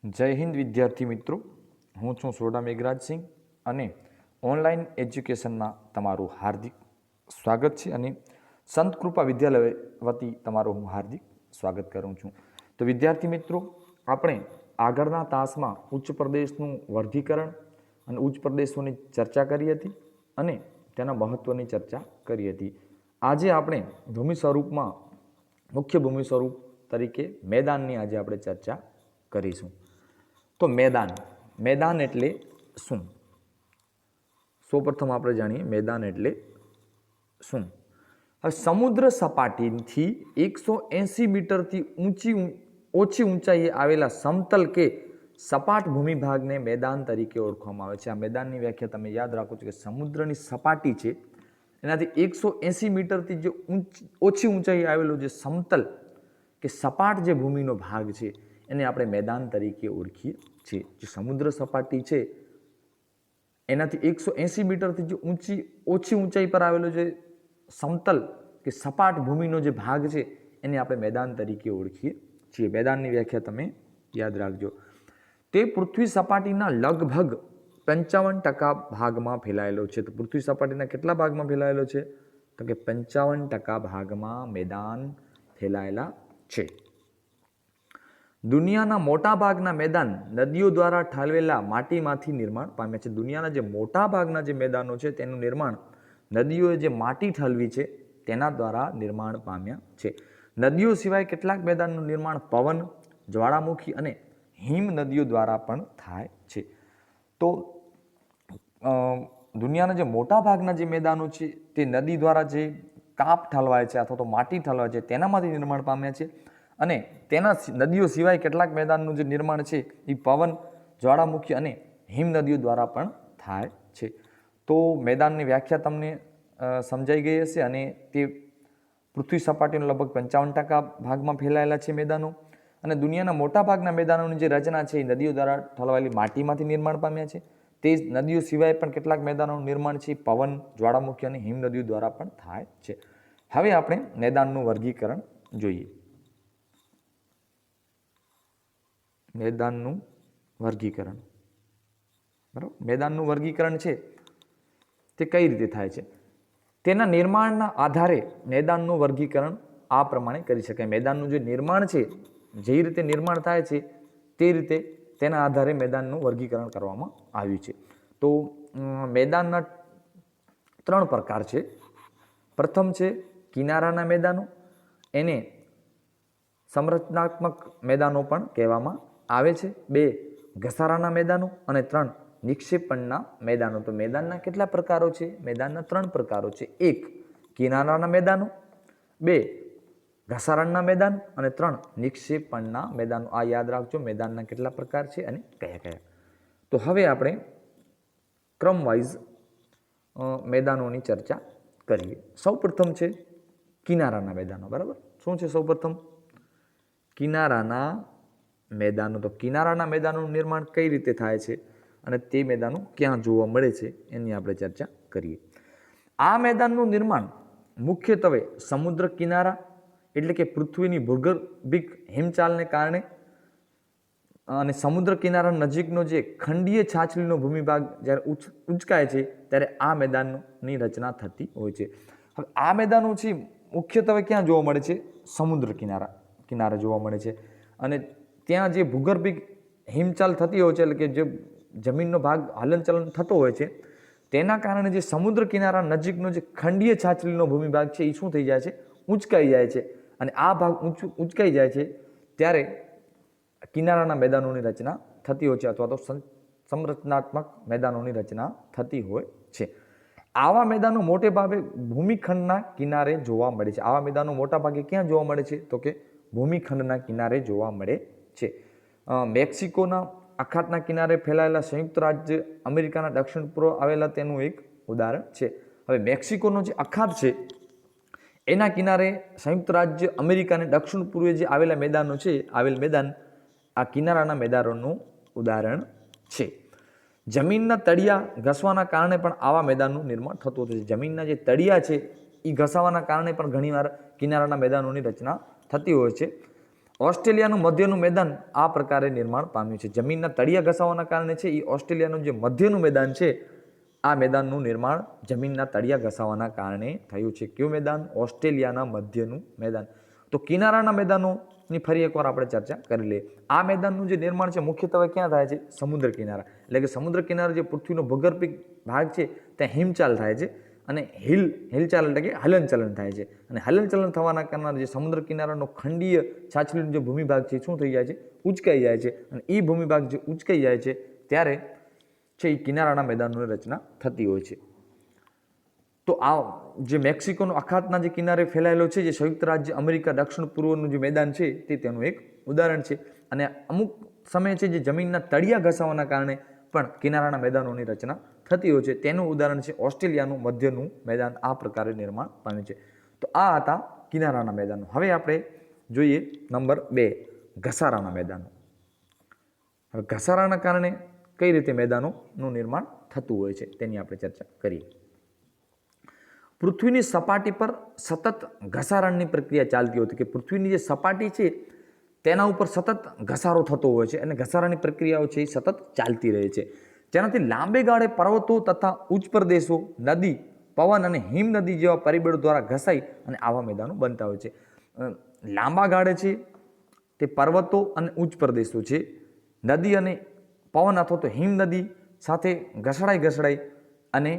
જય હિન્દ વિદ્યાર્થી મિત્રો, હું છું સોડા મેઘરાજસિંહ અને ઓનલાઈન એજ્યુકેશનમાં તમારું હાર્દિક સ્વાગત છે અને સંત કૃપા વિદ્યાલય વતી તમારું હું હાર્દિક સ્વાગત કરું છું. તો વિદ્યાર્થી મિત્રો, આપણે આગળના તાસમાં ઉચ્ચ પ્રદેશનું વર્ગીકરણ અને ઉચ્ચ પ્રદેશોની ચર્ચા કરી હતી અને તેના મહત્ત્વની ચર્ચા કરી હતી. આજે આપણે ભૂમિ સ્વરૂપમાં મુખ્ય ભૂમિ સ્વરૂપ તરીકે મેદાનની આજે આપણે ચર્ચા કરીશું. તો મેદાન એટલે શું? સૌપ્રથમ આપણે જાણીએ મેદાન એટલે શું. હવે સમુદ્ર સપાટીથી 180 મીટરથી ઓછી ઊંચાઈએ આવેલા સમતલ કે સપાટ ભૂમિભાગને મેદાન તરીકે ઓળખવામાં આવે છે. આ મેદાનની વ્યાખ્યા તમે યાદ રાખો છો કે સમુદ્રની સપાટી છે એનાથી 180 મીટરથી જે ઓછી ઊંચાઈએ આવેલો જે સમતલ કે સપાટ જે ભૂમિનો ભાગ છે એને આપણે મેદાન તરીકે ઓળખીએ છીએ. જે સમુદ્ર સપાટી છે એનાથી 180 મીટરથી જે ઓછી ઊંચાઈ પર આવેલો જે સમતલ કે સપાટ ભૂમિનો જે ભાગ છે એને આપણે મેદાન તરીકે ઓળખીએ છીએ. મેદાનની વ્યાખ્યા તમે યાદ રાખજો. તે પૃથ્વી સપાટીના લગભગ 55% ભાગમાં ફેલાયેલો છે. તો પૃથ્વી સપાટીના કેટલા ભાગમાં ફેલાયેલો છે? તો કે 55% ભાગમાં મેદાન ફેલાયેલા છે. દુનિયાના મોટા ભાગના મેદાન નદીઓ દ્વારા ઠાલવેલા માટીમાંથી નિર્માણ પામ્યા છે. દુનિયાના જે મોટા ભાગના જે મેદાનો છે તેનું નિર્માણ નદીઓએ જે માટી ઠાલવી છે તેના દ્વારા નિર્માણ પામ્યા છે. નદીઓ સિવાય કેટલાક મેદાનનું નિર્માણ પવન, જ્વાળામુખી અને હિમ નદીઓ દ્વારા પણ થાય છે. તો દુનિયાના જે મોટા ભાગના જે મેદાનો છે તે નદી દ્વારા જે કાપ ઠાલવાય છે અથવા તો માટી ઠાલવાય છે તેનામાંથી નિર્માણ પામ્યા છે. અને તેના નદીઓ સિવાય કેટલાક મેદાનનું જે નિર્માણ છે એ પવન, જ્વાળામુખી અને હિમ નદીઓ દ્વારા પણ થાય છે. તો મેદાનની વ્યાખ્યા તમને સમજાઈ ગઈ હશે અને તે પૃથ્વી સપાટીનો લગભગ 55% ભાગમાં ફેલાયેલા છે મેદાનો. અને દુનિયાના મોટા ભાગના મેદાનોની જે રચના છે એ નદીઓ દ્વારા ઠલવાયેલી માટીમાંથી નિર્માણ પામ્યા છે. તે નદીઓ સિવાય પણ કેટલાક મેદાનોનું નિર્માણ છે પવન, જ્વાળામુખી અને હિમ નદીઓ દ્વારા પણ થાય છે. હવે આપણે મેદાનનું વર્ગીકરણ જોઈએ. મેદાનનું વર્ગીકરણ, બરાબર. મેદાનનું વર્ગીકરણ છે તે કઈ રીતે થાય છે? તેના નિર્માણના આધારે મેદાનનું વર્ગીકરણ આ પ્રમાણે કરી શકાય. મેદાનનું જે નિર્માણ છે, જે રીતે નિર્માણ થાય છે તે રીતે તેના આધારે મેદાનનું વર્ગીકરણ કરવામાં આવ્યું છે. તો મેદાનના 3 પ્રકાર છે. પ્રથમ છે કિનારાના મેદાનો, એને સંરચનાત્મક મેદાનો પણ કહેવામાં આવે છે. 2 ઘસારાના મેદાનો અને 3 નિક્ષેપણના મેદાનો. તો મેદાનના કેટલા પ્રકારો છે? મેદાનના 3 પ્રકારો છે. 1 કિનારાના મેદાનો, 2 ઘસારણના મેદાન અને 3 નિક્ષેપણના મેદાનો. આ યાદ રાખજો મેદાનના કેટલા પ્રકાર છે અને કયા કયા. તો હવે આપણે ક્રમવાઇઝ મેદાનોની ચર્ચા કરીએ. સૌપ્રથમ છે કિનારાના મેદાનો, બરાબર. શું છે સૌપ્રથમ? કિનારાના મેદાનો. તો કિનારાના મેદાનોનું નિર્માણ કઈ રીતે થાય છે અને તે મેદાનો ક્યાં જોવા મળે છે એની આપણે ચર્ચા કરીએ. આ મેદાનનું નિર્માણ મુખ્યત્વે સમુદ્ર કિનારા એટલે કે પૃથ્વીની ભૂગર્ભિક હિમચાલને કારણે અને સમુદ્ર કિનારા નજીકનો જે ખંડીય છાછલીનો ભૂમિભાગ જ્યારે ઉંચકાય છે ત્યારે આ મેદાનની રચના થતી હોય છે. હવે આ મેદાનો છે મુખ્યત્વે ક્યાં જોવા મળે છે? સમુદ્ર કિનારે જોવા મળે છે. અને ત્યાં જે ભૂગર્ભિક હિમચાલ થતી હોય છે એટલે કે જે જમીનનો ભાગ હલનચલન થતો હોય છે તેના કારણે જે સમુદ્ર કિનારા નજીકનો જે ખંડીય છાછલીનો ભૂમિભાગ છે એ શું થઈ જાય છે? ઊંચકાઈ જાય છે. અને આ ભાગ ઊંચકાઈ જાય છે ત્યારે કિનારાના મેદાનોની રચના થતી હોય છે અથવા તો સંરચનાત્મક મેદાનોની રચના થતી હોય છે. આવા મેદાનો મોટે ભાગે ભૂમિખંડના કિનારે જોવા મળે છે. આવા મેદાનો મોટા ભાગે ક્યાં જોવા મળે છે? તો કે ભૂમિખંડના કિનારે જોવા મળે છે. મેક્સિકોના અખાતના કિનારે ફેલાયેલા સંયુક્ત રાજ્ય અમેરિકાના દક્ષિણ પૂર્વ આવેલા તેનું એક ઉદાહરણ છે. હવે મેક્સિકોનો જે અખાત છે એના કિનારે સંયુક્ત રાજ્ય અમેરિકાને દક્ષિણ પૂર્વે જે આવેલા મેદાનો છે, આવેલ મેદાન આ કિનારાના મેદાનોનું ઉદાહરણ છે. જમીનના તળિયા ઘસવાના કારણે પણ આવા મેદાનનું નિર્માણ થતું હતું. જમીનના જે તળિયા છે એ ઘસાવાના કારણે પણ ઘણીવાર કિનારાના મેદાનોની રચના થતી હોય છે. ઓસ્ટ્રેલિયાનું મધ્યનું મેદાન આ પ્રકારે નિર્માણ પામ્યું છે. જમીનના તળિયા ઘસાવાના કારણે છે એ ઓસ્ટ્રેલિયાનું જે મધ્યનું મેદાન છે આ મેદાનનું નિર્માણ જમીનના તળિયા ઘસાવાના કારણે થયું છે. કયું મેદાન? ઓસ્ટ્રેલિયાના મધ્યનું મેદાન. તો કિનારાના મેદાનોની ફરી એકવાર આપણે ચર્ચા કરી લઈએ. આ મેદાનનું જે નિર્માણ છે મુખ્યત્વે ક્યાં થાય છે? સમુદ્ર કિનારા. એટલે કે સમુદ્ર કિનારા જે પૃથ્વીનો ભૂગર્ભિક ભાગ છે ત્યાં હિમચાલ થાય છે અને હિલચાલ એટલે કે હલનચલન થાય છે. અને હલનચલન થવાના કારણે જે સમુદ્ર કિનારાનો ખંડીય છાછલીનો જે ભૂમિભાગ છે શું થઈ જાય છે? ઉચકાઈ જાય છે. અને એ ભૂમિભાગ જે ઉચકાઈ જાય છે ત્યારે છે એ કિનારાના મેદાનોની રચના થતી હોય છે. તો આ જે મેક્સિકોનો અખાતના જે કિનારે ફેલાયેલો છે જે સંયુક્ત રાજ્ય અમેરિકા દક્ષિણ પૂર્વનું જે મેદાન છે તે તેનું એક ઉદાહરણ છે. અને અમુક સમય છે જે જમીનના તળિયા ઘસાવાના કારણે પણ કિનારાના મેદાનોની રચના થતી હોય છે. તેનું ઉદાહરણ છે ઓસ્ટ્રેલિયાનું મધ્યનું મેદાન આ પ્રકારે નિર્માણ પામ્યું છે. તો આ હતા કિનારાના મેદાનો. હવે આપણે જોઈએ નંબર 2 ઘસારાના મેદાનો. હવે ઘસારાના કારણે કઈ રીતે મેદાનોનું નિર્માણ થતું હોય છે તેની આપણે ચર્ચા કરીએ. પૃથ્વીની સપાટી પર સતત ઘસારણની પ્રક્રિયા ચાલતી હોતી કે પૃથ્વીની જે સપાટી છે તેના ઉપર સતત ઘસારો થતો હોય છે અને ઘસારાની પ્રક્રિયાઓ છે એ સતત ચાલતી રહે છે. જેનાથી લાંબે ગાળે પર્વતો તથા ઉચ્ચ પ્રદેશો, નદી, પવન અને હિમ નદી જેવા પરિબળો દ્વારા ઘસાઈ અને આવા મેદાનો બનતા હોય છે. લાંબા ગાળે છે તે પર્વતો અને ઉચ્ચ પ્રદેશો છે, નદી અને પવન અથવા તો હિમ નદી સાથે ઘસડાઈ અને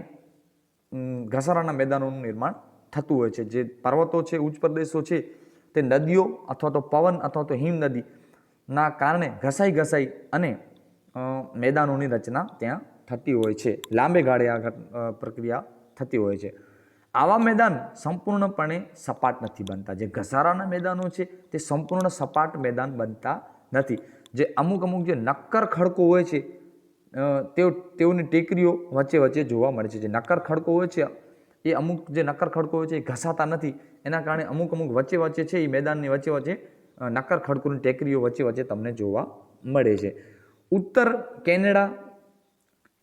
ઘસારાના મેદાનોનું નિર્માણ થતું હોય છે. જે પર્વતો છે, ઉચ્ચ પ્રદેશો છે તે નદીઓ અથવા તો પવન અથવા તો હિમ નદીના કારણે ઘસાઈ અને મેદાનોની રચના ત્યાં થતી હોય છે. લાંબે ગાળે આ પ્રક્રિયા થતી હોય છે. આવા મેદાન સંપૂર્ણપણે સપાટ નથી બનતા. જે ઘસારાના મેદાનો છે તે સંપૂર્ણ સપાટ મેદાન બનતા નથી. જે અમુક જે નક્કર ખડકો હોય છે તેઓની ટેકરીઓ વચ્ચે જોવા મળે છે. જે નક્કર ખડકો હોય છે એ અમુક જે નક્કર ખડકો હોય છે એ ઘસાતા નથી. એના કારણે અમુક વચ્ચે છે એ મેદાનની વચ્ચે નક્કર ખડકોની ટેકરીઓ વચ્ચે તમને જોવા મળે છે. ઉત્તર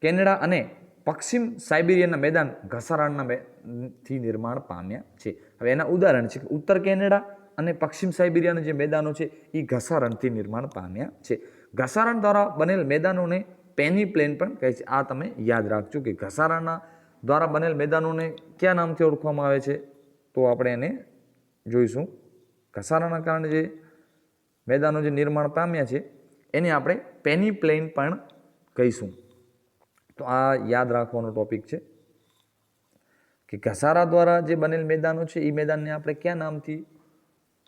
કેનેડા અને પશ્ચિમ સાઇબેરિયાના મેદાન ઘસારાથી નિર્માણ પામ્યા છે. હવે એના ઉદાહરણ છે કે ઉત્તર કેનેડા અને પશ્ચિમ સાઇબેરિયાના જે મેદાનો છે એ ઘસારણથી નિર્માણ પામ્યા છે. ઘસારણ દ્વારા બનેલ મેદાનોને પેની પ્લેન પણ કહે છે. આ તમે યાદ રાખજો કે ઘસારાના દ્વારા બનેલ મેદાનોને કયા નામથી ઓળખવામાં આવે છે તો આપણે એને જોઈશું. ઘસારાના કારણે જે મેદાનો જે નિર્માણ પામ્યા છે એને આપણે પેની પ્લેન પણ કહીશું. તો આ યાદ રાખવાનો ટોપિક છે કે ઘસારા દ્વારા જે બનેલ મેદાનો છે એ મેદાનને આપણે કયા નામથી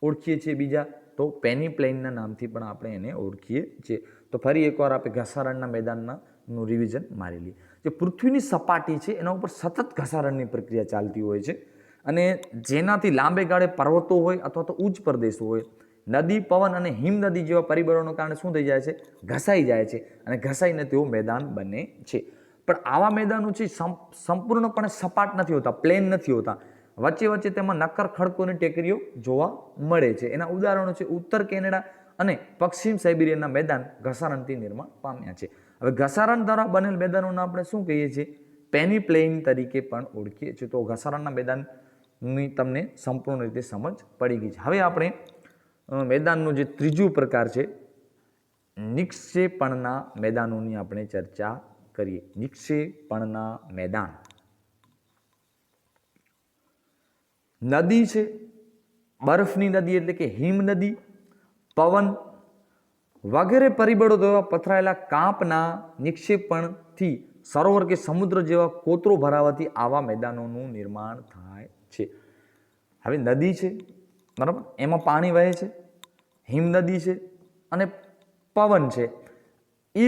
ઓળખીએ છીએ? બીજા તો પેની પ્લેનના નામથી પણ આપણે એને ઓળખીએ છીએ. તો ફરી એકવાર આપણે ઘસારણના મેદાનનું રિવિઝન મારી લઈએ. જે પૃથ્વીની સપાટી છે એના ઉપર સતત ઘસારણની પ્રક્રિયા ચાલતી હોય છે અને જેનાથી લાંબે ગાળે પર્વતો હોય અથવા તો ઉચ્ચ પ્રદેશો હોય, નદી, પવન અને હિમ નદી જેવા પરિબળોના કારણે શું થઈ જાય છે? ઘસાઈ જાય છે અને ઘસાઈને તેઓ મેદાન બને છે. પણ આવા મેદાનો છે સંપૂર્ણપણે સપાટ નથી હોતા, પ્લેન નથી હોતા. વચ્ચે તેમાં નક્કર ખડકોની ટેકરીઓ જોવા મળે છે. એના ઉદાહરણો છે ઉત્તર કેનેડા અને પશ્ચિમ સાઇબેરિયાના મેદાન ઘસારણથી નિર્માણ પામ્યા છે. હવે ઘસારણ દ્વારા બનેલ મેદાનોને આપણે શું કહીએ છીએ? પેની પ્લેન તરીકે પણ ઓળખીએ છીએ. તો ઘસારણના મેદાનની તમને સંપૂર્ણ રીતે સમજ પડી ગઈ છે. હવે આપણે મેદાનનો જે ત્રીજું પ્રકાર છે નિક્ષેપણના મેદાનોની આપણે ચર્ચા કરીએ. નિક્ષેપણના મેદાન. નદી છે, બરફની નદી એટલે કે હિમ નદી, પવન વગેરે પરિબળો દ્વારા પથરાયેલા કાંપના નિક્ષેપણથી સરોવર કે સમુદ્ર જેવા કોતરો ભરાવાથી આવા મેદાનોનું નિર્માણ થાય છે. હવે નદી છે, બરાબર, એમાં પાણી વહે છે, હિમ નદી છે અને પવન છે. એ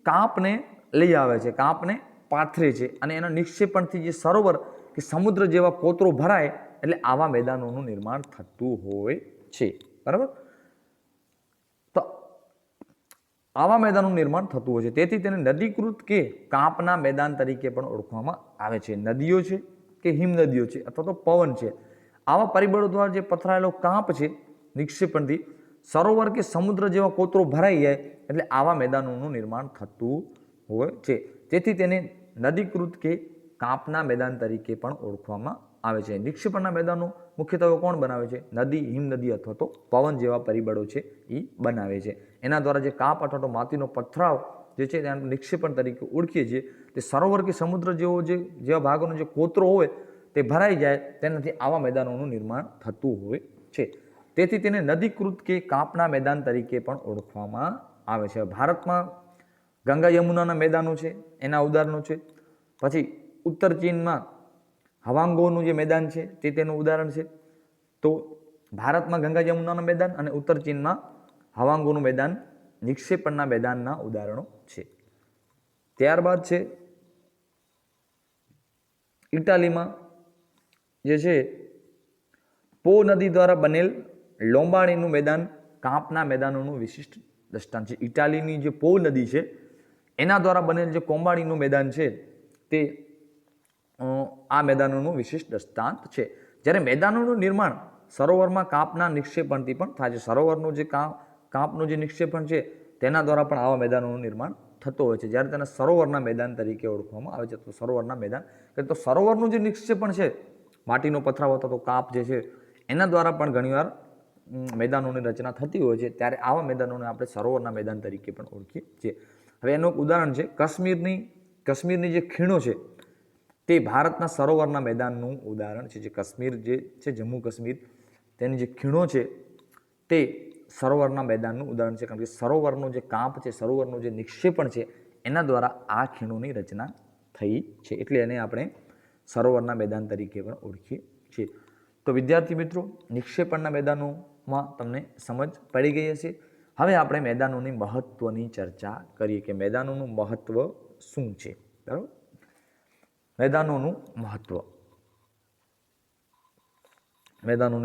કાંપને લઈ આવે છે, કાંપને પાથરે છે અને એના નિક્ષેપણથી જે સરોવર કે સમુદ્ર જેવા કોતરો ભરાય એટલે આવા મેદાનોનું નિર્માણ થતું હોય છે. બરાબર, તો આવા મેદાનોનું નિર્માણ થતું હોય છે. તેથી તેને નદીકૃત કે કાંપના મેદાન તરીકે પણ ઓળખવામાં આવે છે. નદીઓ છે કે હિમ નદીઓ છે અથવા તો પવન છે, આવા પરિબળો દ્વારા જે પથરાયેલો કાંપ છે નિક્ષેપણથી સરોવર કે સમુદ્ર જેવા કોતરો ભરાઈ જાય એટલે આવા મેદાનોનું નિર્માણ થતું હોય છે. તેથી તેને નદીકૃત કે કાંપના મેદાન તરીકે પણ ઓળખવામાં આવે છે. નિક્ષેપણના મેદાનો મુખ્યત્વે કોણ બનાવે છે? નદી, હિમનદી અથવા તો પવન જેવા પરિબળો છે એ બનાવે છે. એના દ્વારા જે કાપ અથવા તો માટીનો પથરાવ જે છે ત્યાં નિક્ષેપણ તરીકે ઓળખીએ છીએ. તે સરોવર કે સમુદ્ર જેવા ભાગોનો જે કોતરો હોય તે ભરાઈ જાય તેનાથી આવા મેદાનોનું નિર્માણ થતું હોય છે. તેથી તેને નદીકૃત કે કાપના મેદાન તરીકે પણ ઓળખવામાં આવે છે. ભારતમાં ગંગા યમુનાના મેદાનો છે એના ઉદાહરણો છે. પછી ઉત્તર ચીનમાં હવાંગોનું જે મેદાન છે તે તેનું ઉદાહરણ છે. તો ભારતમાં ગંગા યમુનાના મેદાન અને ઉત્તર ચીનમાં હવાંગોનું મેદાન નિક્ષેપણના મેદાનના ઉદાહરણો છે. ત્યારબાદ છે ઇટાલીમાં જે છે પો નદી દ્વારા બનેલ લોમ્બાર્ડીનું મેદાન કાપના મેદાનોનું વિશિષ્ટ દ્રષ્ટાંત છે. ઇટાલીની જે પો નદી છે એના દ્વારા બનેલ જે કોમ્બાડીનું મેદાન છે તે આ મેદાનોનું વિશિષ્ટ દ્રષ્ટાંત છે. જ્યારે મેદાનોનું નિર્માણ સરોવરમાં કાપના નિક્ષેપણથી પણ થાય છે. સરોવરનું જે કાપનું જે નિક્ષેપણ છે તેના દ્વારા પણ આવા મેદાનોનું નિર્માણ થતો હોય છે. જ્યારે તેને સરોવરના મેદાન તરીકે ઓળખવામાં આવે છે. તો સરોવરના મેદાન તો સરોવરનું જે નિક્ષેપણ છે માટીનો પથરાવ અથવા તો કાપ જે છે એના દ્વારા પણ ઘણીવાર મેદાનોની રચના થતી હોય છે. ત્યારે આવા મેદાનોને આપણે સરોવરના મેદાન તરીકે પણ ઓળખીએ છીએ. હવે એનું એક ઉદાહરણ છે કાશ્મીરની જે ખીણો છે તે ભારતના સરોવરના મેદાનનું ઉદાહરણ છે. જે કાશ્મીર જે છે જમ્મુ કાશ્મીર તેની જે ખીણો છે તે સરોવરના મેદાનનું ઉદાહરણ છે. કારણ કે સરોવરનો જે કાપ છે, સરોવરનું જે નિક્ષેપણ છે એના દ્વારા આ ખીણોની રચના થઈ છે. એટલે એને આપણે સરોવરના મેદાન તરીકે પણ ઓળખીએ છીએ. તો વિદ્યાર્થી મિત્રો, નિક્ષેપણના મેદાનોમાં તમને સમજ પડી ગઈ હશે. હવે આપણે મેદાનોની મહત્વની ચર્ચા કરીએ કે મેદાનોનું મહત્વ શું છે. બરાબર, મેદાનોનું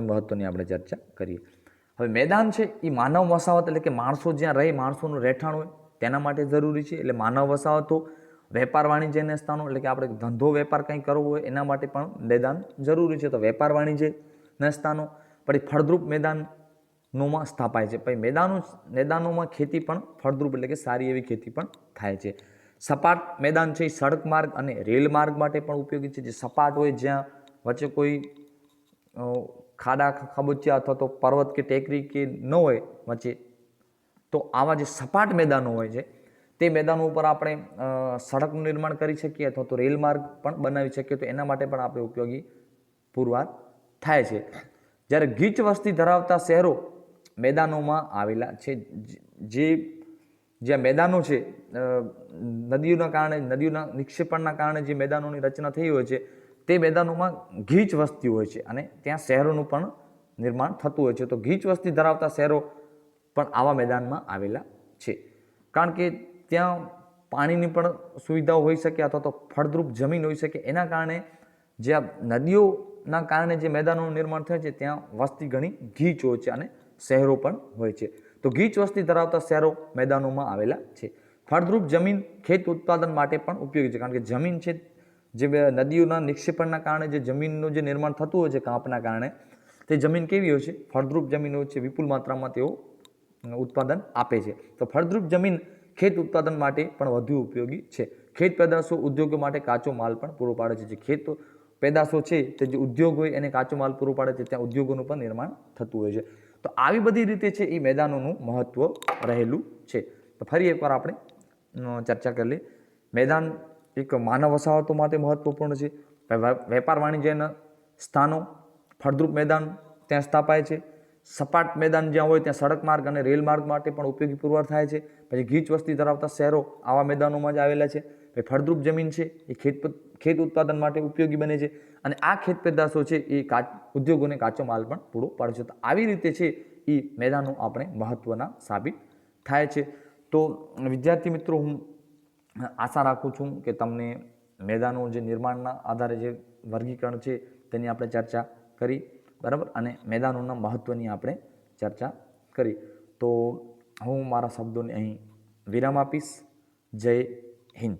મહત્વની આપણે ચર્ચા કરીએ. હવે મેદાન છે એ માનવ વસાહત એટલે કે માણસો જ્યાં રહે, માણસોનું રહેઠાણ હોય તેના માટે જરૂરી છે. એટલે માનવ વસાહતો, વેપાર વાણિજ્યના સ્થાનો એટલે કે આપણે ધંધો વેપાર કંઈ કરવો હોય એના માટે પણ મેદાન જરૂરી છે. તો વેપાર વાણિજ્યના સ્થાનો, પછી ફળદ્રુપ મેદાનોમાં સ્થાપાય છે. પછી મેદાનોમાં ખેતી પણ ફળદ્રુપ એટલે કે સારી એવી ખેતી પણ થાય છે. સપાટ મેદાન છે એ સડક માર્ગ અને રેલ માર્ગ માટે પણ ઉપયોગી છે. જે સપાટ હોય જ્યાં વચ્ચે કોઈ ખાડા ખાબોચિયા અથવા તો પર્વત કે ટેકરી કે ન હોય વચ્ચે, તો આવા જે સપાટ મેદાનો હોય છે તે મેદાનો ઉપર આપણે સડકનું નિર્માણ કરી શકીએ અથવા તો રેલ માર્ગ પણ બનાવી શકીએ. તો એના માટે પણ આપણે ઉપયોગી પુરવાર થાય છે. જ્યારે ગીચ વસ્તી ધરાવતા શહેરો મેદાનોમાં આવેલા છે. જ્યાં મેદાનો છે નદીઓના નિક્ષેપણના કારણે જે મેદાનોની રચના થઈ હોય છે તે મેદાનોમાં ગીચ વસ્તી હોય છે અને ત્યાં શહેરોનું પણ નિર્માણ થતું હોય છે. તો ગીચ વસ્તી ધરાવતા શહેરો પણ આવા મેદાનમાં આવેલા છે. કારણ કે ત્યાં પાણીની પણ સુવિધાઓ હોઈ શકે અથવા તો ફળદ્રુપ જમીન હોઈ શકે. એના કારણે જ્યાં નદીઓના કારણે જે મેદાનોનું નિર્માણ થાય છે ત્યાં વસ્તી ઘણી ગીચ હોય છે અને શહેરો પણ હોય છે. તો ગીચ વસ્તી ધરાવતા શહેરો મેદાનોમાં આવેલા છે. ફળદ્રુપ જમીન ખેત ઉત્પાદન માટે પણ ઉપયોગી છે. કારણ કે જમીન છે જે નદીઓના નિક્ષેપણના કારણે જે જમીનનું જે નિર્માણ થતું હોય છે કાપના કારણે, તે જમીન કેવી હોય છે? ફળદ્રુપ જમીન હોય છે. વિપુલ માત્રામાં તેઓ ઉત્પાદન આપે છે. તો ફળદ્રુપ જમીન ખેત ઉત્પાદન માટે પણ વધુ ઉપયોગી છે. ખેત પેદાશો ઉદ્યોગો માટે કાચો માલ પણ પૂરો પાડે છે. જે ખેત પેદાશો છે તે જે ઉદ્યોગ હોય એને કાચો માલ પૂરો પાડે છે, ત્યાં ઉદ્યોગોનું પણ નિર્માણ થતું હોય છે. તો આવી બધી રીતે છે એ મેદાનોનું મહત્વ રહેલું છે. તો ફરી એકવાર આપણે ચર્ચા કરી લઈએ. મેદાન એક માનવ વસાહતો માટે મહત્વપૂર્ણ છે. વેપાર વાણિજ્યના સ્થાનો, ફળદ્રુપ મેદાન ત્યાં સ્થાપાય છે. સપાટ મેદાન જ્યાં હોય ત્યાં સડક માર્ગ અને રેલ માર્ગ માટે પણ ઉપયોગી પુરવાર થાય છે. પછી ગીચ વસ્તી ધરાવતા શહેરો આવા મેદાનોમાં જ આવેલા છે. પછી ફળદ્રુપ જમીન છે એ ખેત ઉત્પાદન માટે ઉપયોગી બને છે અને આ ખેત પેદાશો છે એ ઉદ્યોગોને કાચો માલ પણ પૂરો પાડે છે. તો આવી રીતે છે એ મેદાનો આપણે મહત્વના સાબિત થાય છે. તો વિદ્યાર્થી મિત્રો, હું આશા રાખું છું કે તમને મેદાનો જે નિર્માણના આધારે જે વર્ગીકરણ છે તેની આપણે ચર્ચા કરી, બરાબર, અને મેદાનોના મહત્વની આપણે ચર્ચા કરી. તો હું મારા શબ્દોને અહીં વિરામ આપીશ. જય હિન્દ.